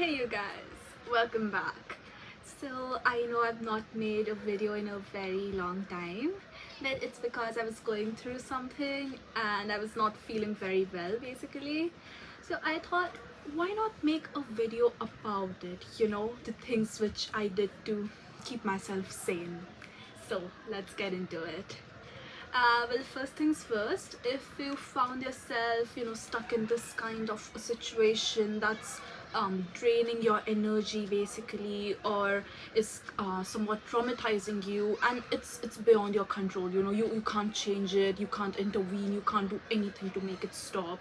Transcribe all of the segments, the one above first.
Hey you guys, welcome back. So I know I've not made a video in a very long time, but it's because I was going through something and I was not feeling very well basically. So I thought, why not make a video about it, the things which I did to keep myself sane. So let's get into it. Well, first things first, if you found yourself, stuck in this kind of a situation that's draining your energy basically, or is somewhat traumatizing you, and it's beyond your control, you can't change it, you can't intervene, you can't do anything to make it stop.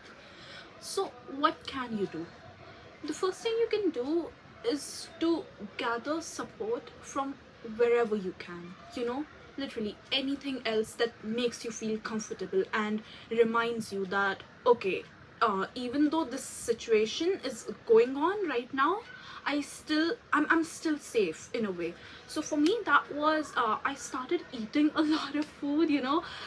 So, what can you do? The first thing you can do is to gather support from wherever you can, literally anything else that makes you feel comfortable and reminds you that, okay, even though this situation is going on right now, I'm still safe in a way. So for me, that was I started eating a lot of food,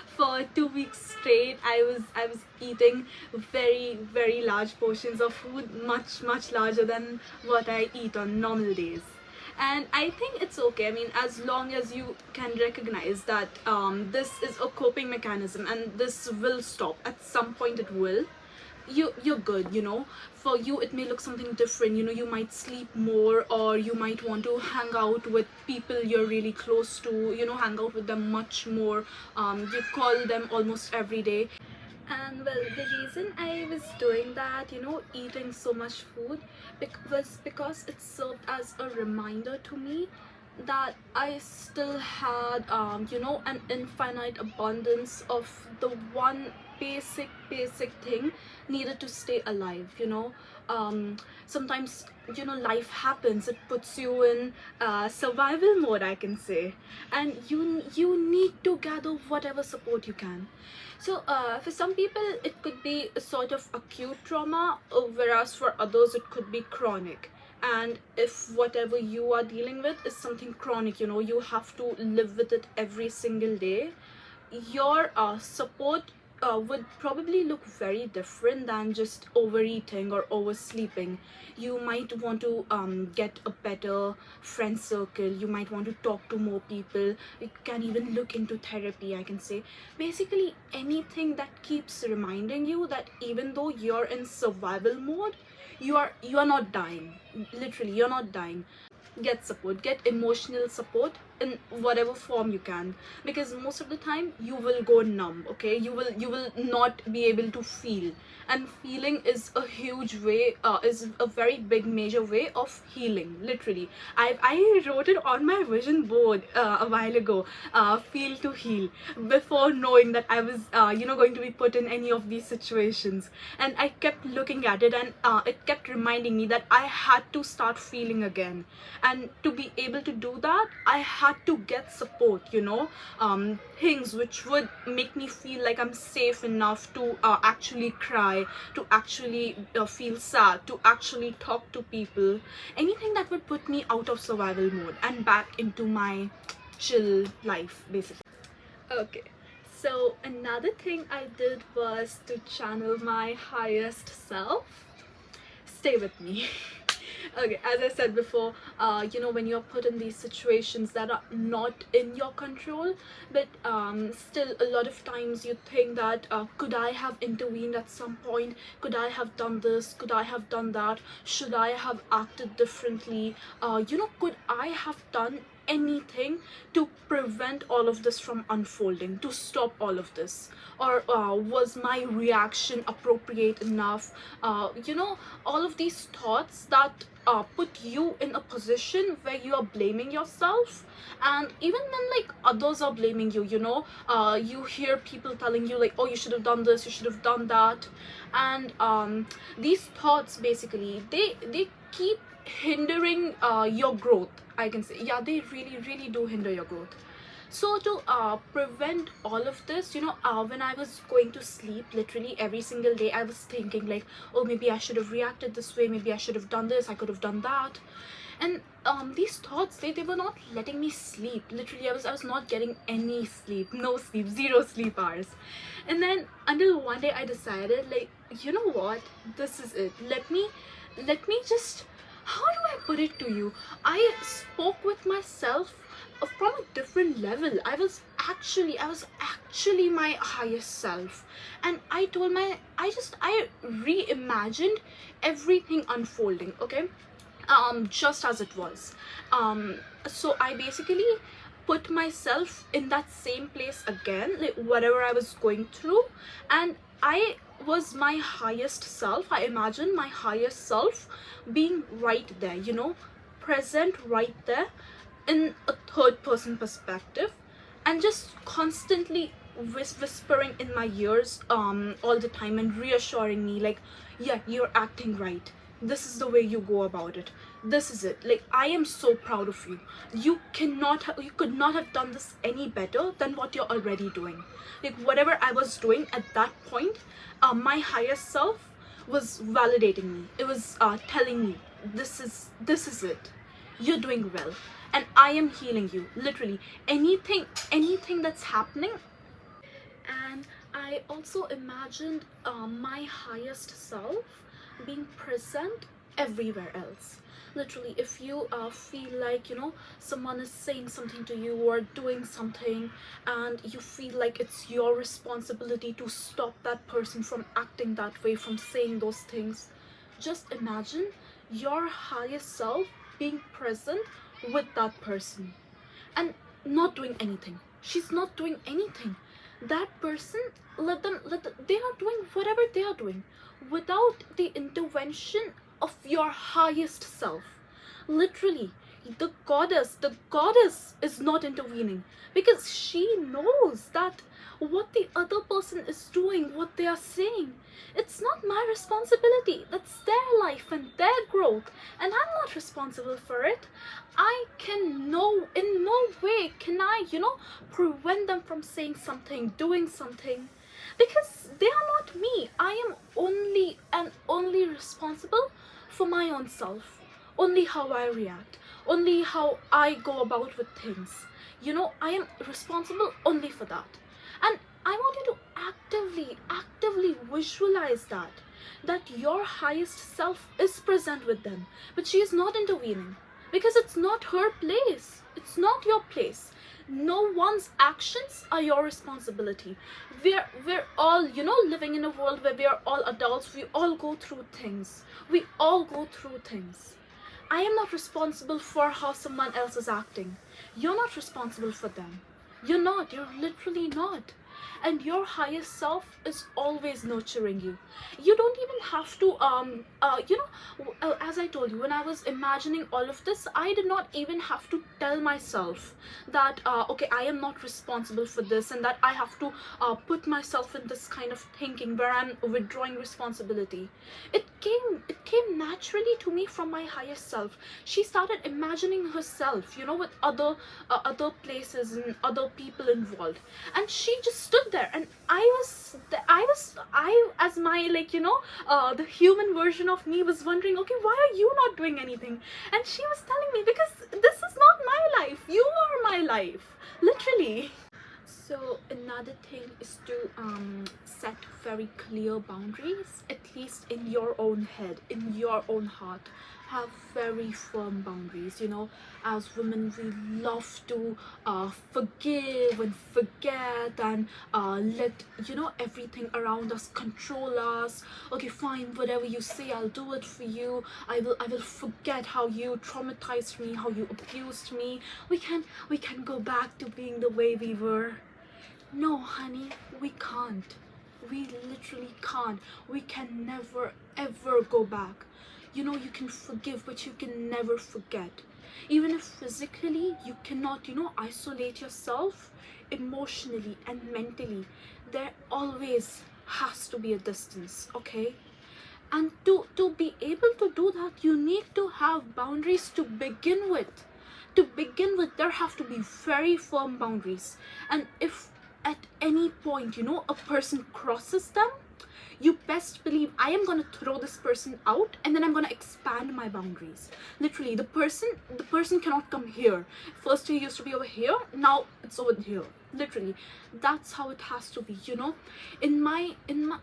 for 2 weeks straight. I was eating very large portions of food, much larger than what I eat on normal days. And I think it's okay. I mean, as long as you can recognize that this is a coping mechanism and this will stop at some point, it will. You're good. For you it may look something different. You might sleep more, or you might want to hang out with people you're really close to, hang out with them much more. You call them almost every day. And well, the reason I was doing that, eating so much food, was because it served as a reminder to me that I still had, an infinite abundance of the one basic thing needed to stay alive. Sometimes, life happens, it puts you in survival mode, I can say, and you need to gather whatever support you can. So for some people it could be a sort of acute trauma, whereas for others it could be chronic. And if whatever you are dealing with is something chronic, you have to live with it every single day, your support would probably look very different than just overeating or oversleeping. You might want to get a better friend circle, you might want to talk to more people, you can even look into therapy, I can say. Basically anything that keeps reminding you that even though you're in survival mode, you are not dying. Literally, you're not dying. Get support, get emotional support in whatever form you can, because most of the time you will go numb. Okay, you will not be able to feel, and feeling is a huge way, is a very big major way of healing. Literally, I wrote it on my vision board a while ago, feel to heal, before knowing that I was going to be put in any of these situations. And I kept looking at it, and it kept reminding me that I had to start feeling again. And to be able to do that, I had to get support, things which would make me feel like I'm safe enough to actually cry, to actually feel sad, to actually talk to people, anything that would put me out of survival mode and back into my chill life basically. Okay, so another thing I did was to channel my highest self. Stay with me. Okay, as I said before, when you're put in these situations that are not in your control, but still a lot of times you think that, could I have intervened at some point, could I have done this, could I have done that, should I have acted differently, could I have done anything to prevent all of this from unfolding, to stop all of this, or was my reaction appropriate enough? All of these thoughts that put you in a position where you are blaming yourself. And even when like others are blaming you, you hear people telling you like, oh, you should have done this, you should have done that. And these thoughts basically, they keep hindering your growth, I can say. Yeah, they really do hinder your growth. So to prevent all of this, when I was going to sleep, literally every single day I was thinking like, oh, maybe I should have reacted this way, maybe I should have done this, I could have done that. And these thoughts, they were not letting me sleep. Literally, I was not getting any sleep, no sleep, 0 sleep hours. And then until one day I decided like, you know what, this is it. Let me just, how put it to you, I spoke with myself from a different level. I was actually my highest self, and I reimagined everything unfolding, okay, just as it was. So I basically put myself in that same place again, like whatever I was going through, and I was my highest self. I imagined my highest self being right there, present right there in a third person perspective, and just constantly whispering in my ears all the time and reassuring me, like, yeah, you're acting right, this is the way you go about it, this is it, like, I am so proud of you, you could not have done this any better than what you're already doing. Like, whatever I was doing at that point, my higher self was validating me. It was telling me, this is it, you're doing well, and I am healing you, literally. Anything that's happening. And I also imagined my highest self being present everywhere else. Literally, if you feel like, someone is saying something to you or doing something, and you feel like it's your responsibility to stop that person from acting that way, from saying those things, just imagine your highest self being present with that person and not doing anything. She's not doing anything. That person, they are doing whatever they are doing without the intervention of your highest self. Literally, the goddess is not intervening, because she knows that what the other person is doing, what they are saying, it's not my responsibility. That's their life and their growth, and I'm not responsible for it. I can no in no way can I, prevent them from saying something, doing something, because they are not me. I am only responsible for my own self, only how I react, only how I go about with things. I am responsible only for that. And I want you to actively visualize that your highest self is present with them, but she is not intervening, because it's not her place. It's not your place. No one's actions are your responsibility. We're all, living in a world where we are all adults. We all go through things. I am not responsible for how someone else is acting. You're not responsible for them. You're literally not. And your highest self is always nurturing you. You don't even have to, as I told you, when I was imagining all of this, I did not even have to tell myself that, okay, I am not responsible for this, and that I have to put myself in this kind of thinking where I'm withdrawing responsibility. It came naturally to me from my highest self. She started imagining herself, with other places and other people involved, and she just stood there, and I as my, the human version of me was wondering, okay, why are you not doing anything? And she was telling me, because this is not my life, you are my life, literally. So another thing is to set very clear boundaries, at least in your own head, in your own heart. Have very firm boundaries. As women, we love to forgive and forget, and let everything around us control us. Okay, fine, whatever you say, I'll do it for you. I will forget how you traumatized me, how you abused me. We can go back to being the way we were. No, honey, we can't. We literally can't. We can never ever go back. You can forgive, but you can never forget. Even if physically you cannot, isolate yourself, emotionally and mentally, there always has to be a distance, okay? And to be able to do that, you need to have boundaries to begin with. There have to be very firm boundaries. And if at any point, a person crosses them, you best believe I am going to throw this person out, and then I'm going to expand my boundaries. Literally, the person cannot come here. First he used to be over here, now it's over here. Literally, that's how it has to be.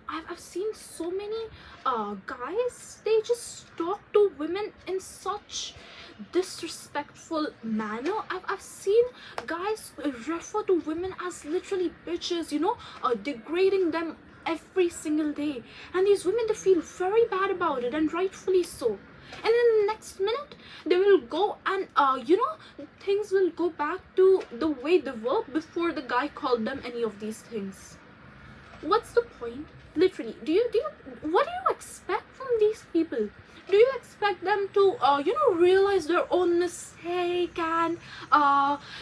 I've seen so many guys, they just talk to women in such disrespectful manner. I've seen guys refer to women as literally bitches, degrading them every single day. And these women, they feel very bad about it, and rightfully so. And in the next minute, they will go and, things will go back to the way they were before the guy called them any of these things. What's the point? Literally, what do you expect from these people? Do you expect them to realize their own mistake and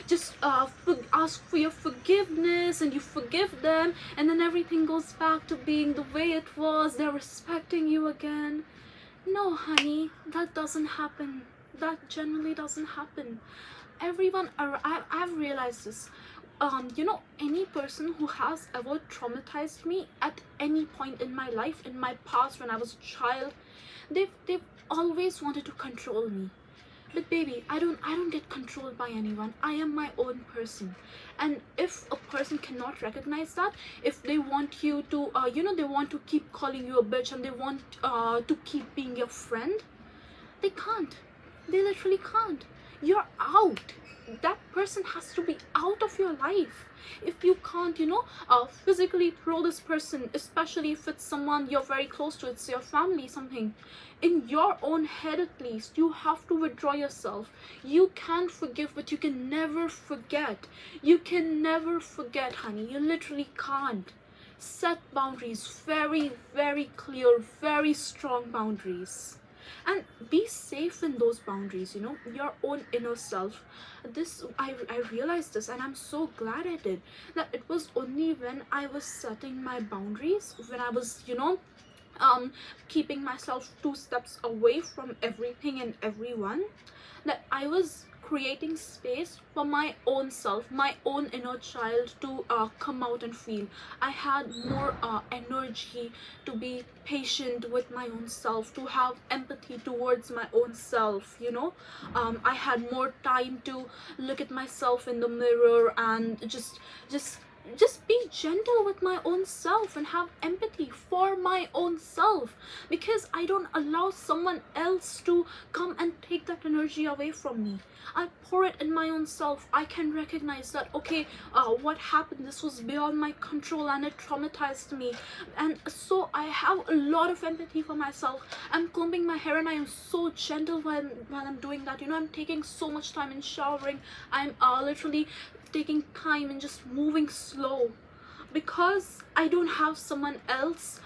just ask for your forgiveness, and you forgive them, and then everything goes back to being the way it was, they're respecting you again? No, honey, that doesn't happen. That generally doesn't happen. I've realized this. Any person who has ever traumatized me at any point in my life, in my past, when I was a child, they've always wanted to control me. But baby, I don't get controlled by anyone. I am my own person. And if a person cannot recognize that, if they want you to they want to keep calling you a bitch, and they want to keep being your friend, they can't. They literally can't. You're out. That person has to be out of your life. If you can't physically throw this person, especially if it's someone you're very close to, it's your family, something, in your own head at least, you have to withdraw yourself. You can forgive, but you can never forget. You can never forget, honey. You literally can't. Set boundaries, very, very clear, very strong boundaries, and be safe in those boundaries, your own inner self. I realized this, and I'm so glad I did. That it was only when I was setting my boundaries, when I was keeping myself 2 steps away from everything and everyone, that I was creating space for my own self, my own inner child to come out and feel. I had more energy to be patient with my own self, to have empathy towards my own self, I had more time to look at myself in the mirror and just be gentle with my own self and have empathy for my own self, because I don't allow someone else to come and take that energy away from me. I pour it in my own self. I can recognize that, okay, what happened, this was beyond my control and it traumatized me, and so I have a lot of empathy for myself. I'm combing my hair and I am so gentle while I'm doing that. I'm taking so much time in showering. I'm literally taking time and just moving slow, because I don't have someone else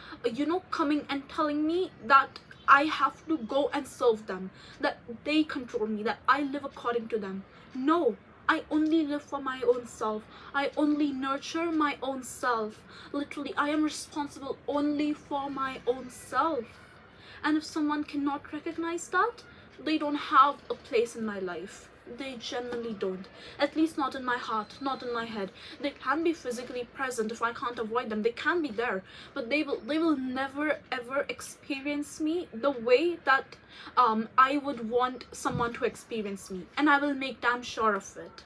coming and telling me that I have to go and serve them, that they control me, that I live according to them. No, I only live for my own self. I only nurture my own self. Literally, I am responsible only for my own self. And if someone cannot recognize that, they don't have a place in my life. They genuinely don't. At least not in my heart, not in my head. They can be physically present if I can't avoid them. They can be there, but they will never ever experience me the way that I would want someone to experience me, and I will make damn sure of it.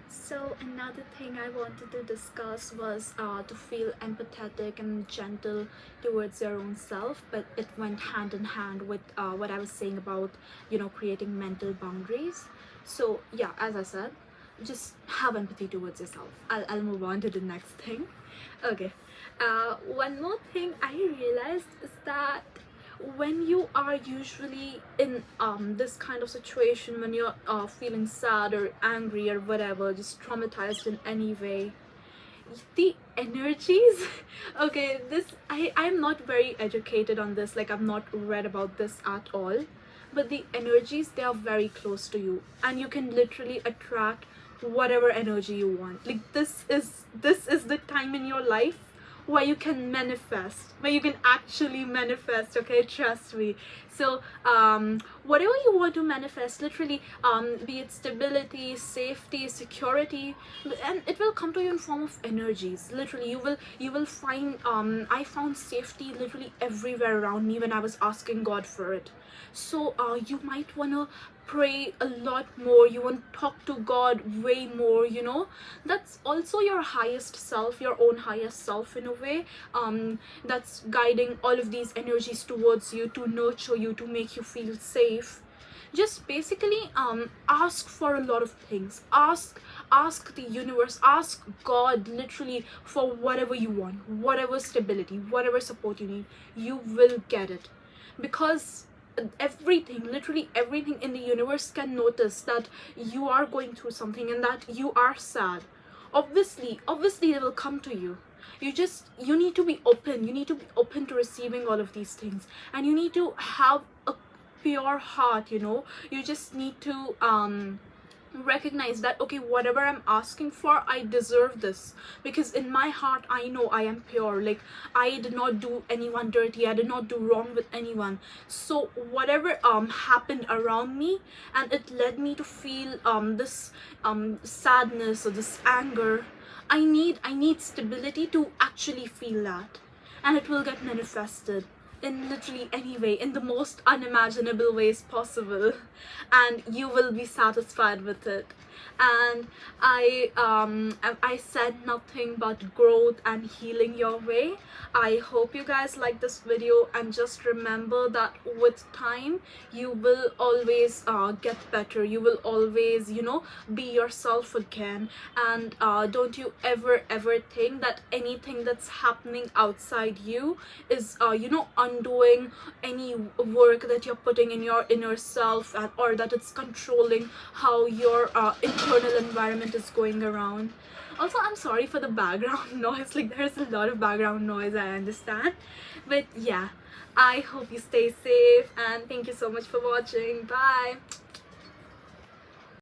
So another thing I wanted to discuss was to feel empathetic and gentle towards your own self, but it went hand in hand with what I was saying about creating mental boundaries. So yeah, as I said, just have empathy towards yourself. I'll move on to the next thing. Okay, one more thing I realized is that when you are usually in this kind of situation, when you're feeling sad or angry or whatever, just traumatized in any way, the energies okay, this I'm not very educated on this, like I've not read about this at all, but the energies, they are very close to you, and you can literally attract whatever energy you want. Like this is the time in your life where you can manifest, where you can actually manifest, okay, trust me. So whatever you want to manifest, literally, be it stability, safety, security, and it will come to you in form of energies. Literally, you will find I found safety literally everywhere around me when I was asking God for it. So you might want to pray a lot more, you want to talk to God way more, that's also your highest self, your own highest self in a way, that's guiding all of these energies towards you to nurture you, to make you feel safe. Just basically ask for a lot of things. Ask the universe, ask God, literally, for whatever you want, whatever stability, whatever support you need. You will get it, because everything, literally everything in the universe can notice that you are going through something and that you are sad. Obviously they will come to you. You need to be open. You need to be open to receiving all of these things, and you need to have a pure heart, you know. You just need to recognize that, okay, whatever I'm asking for, I deserve this, because in my heart I know I am pure. Like, I did not do anyone dirty, I did not do wrong with anyone. So whatever happened around me, and it led me to feel this sadness or this anger, I need stability to actually feel that, and it will get manifested in literally any way, in the most unimaginable ways possible, and you will be satisfied with it. And I said nothing but growth and healing your way. I hope you guys like this video, and just remember that with time you will always get better. You will always, you know, be yourself again. And don't you ever think that anything that's happening outside you is you know, undoing any work that you're putting in your inner self, and or that it's controlling how your internal environment is going around. Also, I'm sorry for the background noise. Like, there's a lot of background noise, I understand, but yeah, I hope you stay safe, and thank you so much for watching. Bye.